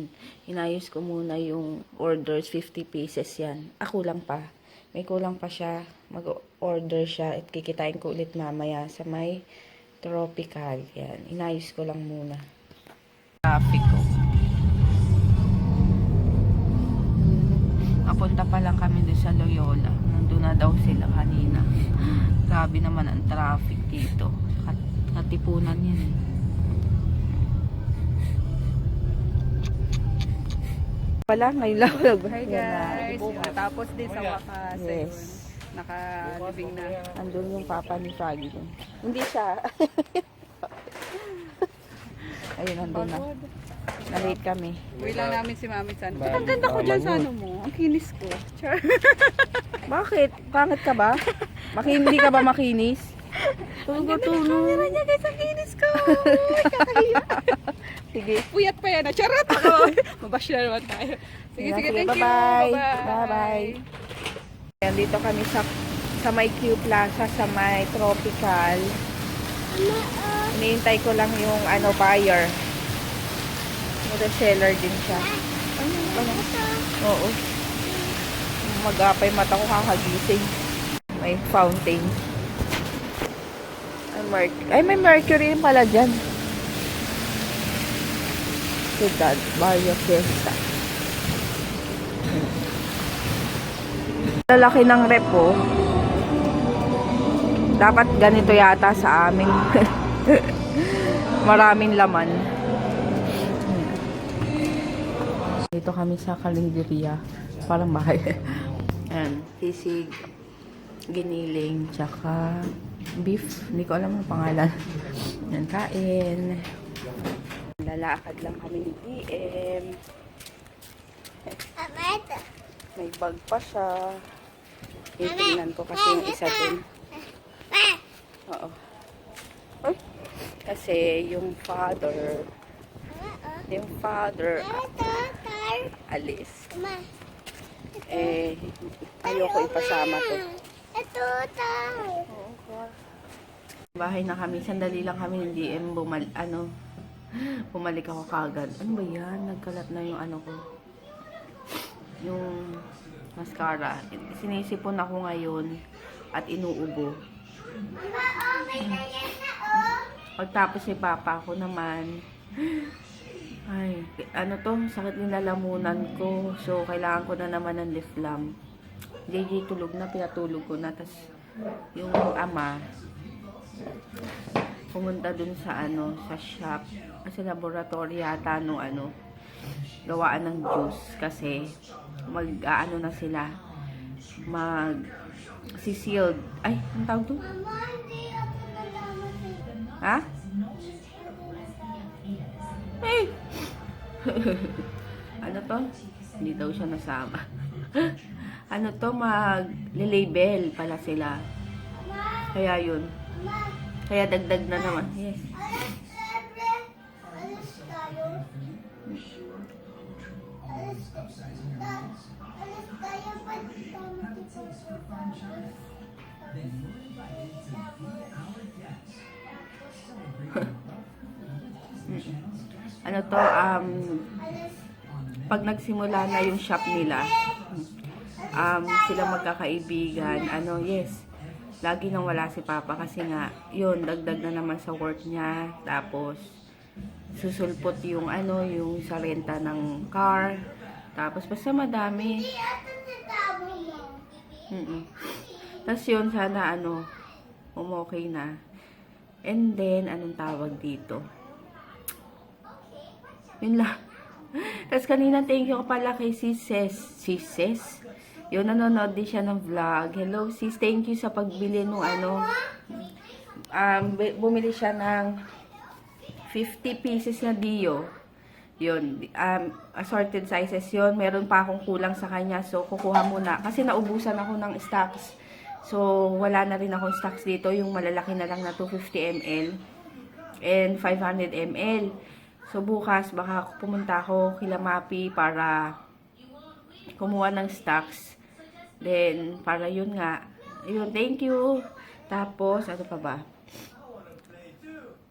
Ayan. Inayos ko muna yung orders. 50 pieces yan. Kulang pa. May kulang pa siya. Mag-order siya. At kikitain ko ulit mamaya sa may tropical. Yan. Inayos ko lang muna. Traffic ko. Napunta pa lang kami doon sa Loyola. Nandun na daw sila kanina. Grabe naman ang traffic dito. Katipunan yan eh. Pala, ngayon lang. Hi guys, tapos din sa wakas. Yes. Nakalibing na. Andun yung papa ni Froggy. Hindi siya. Ayun, andun na. Na-late kami. Uwi lang namin si Mami San. Ba't ang ganda ko dyan sa ano mo? Ang kinis ko. Char. Bakit? Pangit ka ba? Hindi ka ba makinis? Tulog-tulog. Camera niya guys, ang kinis ko. Ay, kakahiya. Sige. Puyat pa yan. Charot ako. Mabash na naman tayo. Sige, sige, thank you. Bye-bye. Bye-bye. Bye-bye. Ayan, dito kami sa may Q Plaza, sa may Tropical. Iniintay ko lang yung buyer. Reseller din siya. Oo. Mag-apay mata ko kakagising. May fountain. May mercury pala dyan. Ciudad Barrio Fiesta. Lalaki ng rep po. Dapat ganito yata sa amin. Maraming laman. Dito kami sa Kalenderia. Parang bahay. Ayan. Sisig, giniling, tsaka beef. Hindi ko alam ang pangalan. Ayan, kain. Lalakad lang kami ni PM. May bag pa siya. Itingnan ko kasi yung isa din. Oo. Ay. Kasi yung father alis. Ayoko ipasama to. Bahay na kami. Sandali lang kami ng DM. Bumalik ako kagad. Ano ba yan? Nagkalat na yung ko. Yung mascara. Sinisipon ako ngayon at inuubo. Pagtapos ni papa ako naman, ay, sakit ng lalamunan ko. So, kailangan ko na naman ng Liflam. JJ tulog na, pinatulog ko na. Tapos, yung ama, pumunta dun sa sa shop, sa laboratory yata gawaan ng juice. Kasi, na sila, si-sealed. Ay, ang tawag doon? Ha? Hey! To? Hindi daw siya nasama. Mag-label pala sila. Kaya yun. Kaya dagdag na naman. Yes. Pag nagsimula na yung shop nila, sila magkakaibigan, yes, lagi nang wala si Papa kasi nga, yun, dagdag na naman sa work niya, tapos, susulpot yung yung sa renta ng car, tapos basta madami. Tapos yun, sana okay na. And then, anong tawag dito? Yun lang. Tapos kanina, thank you ko pala kay sis. Yun, nanonood din siya ng vlog. Hello sis, thank you sa pagbili nung bumili siya ng 50 pieces na Dio. Yun, assorted sizes yun. Meron pa akong kulang sa kanya. So, kukuha muna. Kasi naubusan ako ng stocks. So, wala na rin akong stocks dito. Yung malalaki na lang na 250 ml and 500 ml. So, bukas, baka pumunta ako kila Mapi para kumuha ng stocks. Then, para yun nga. Yun, thank you. Tapos, ano pa ba?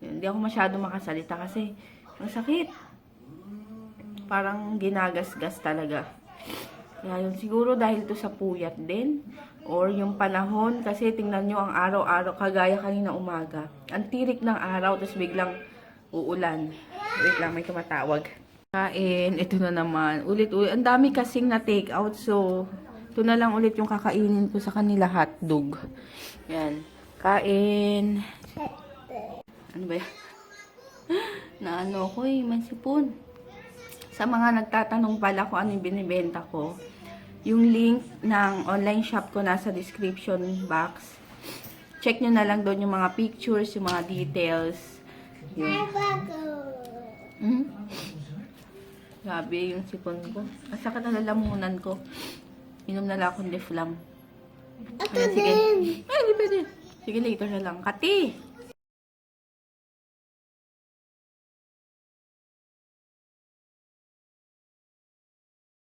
Yun, hindi ako masyado makasalita kasi ang sakit. parang ginagasgas talaga. Kaya yun, siguro dahil to sa puyat din. Or yung panahon, kasi tingnan nyo ang araw-araw, kagaya kanina umaga. Ang tirik ng araw, tapos biglang uulan. Wait lang, may tumatawag. Kain, ito na naman. Ulit-ulit. Ang dami kasing na take out, so ito na lang ulit yung kakainin ko sa kanila, hotdog. Yan. Kain. Ano ba yan? Na ano ko eh, may sipon. Sa mga nagtatanong pala kung ano yung binibenta ko, yung link ng online shop ko nasa description box. Check nyo na lang doon yung mga pictures, yung mga details. Yun. Grabe yung sipon ko. Ang sakit na lalamunan ko. Inom na lang akong Deflam. Ayan, sige. Ay, hindi pwede. Sige, later na lang. Kati!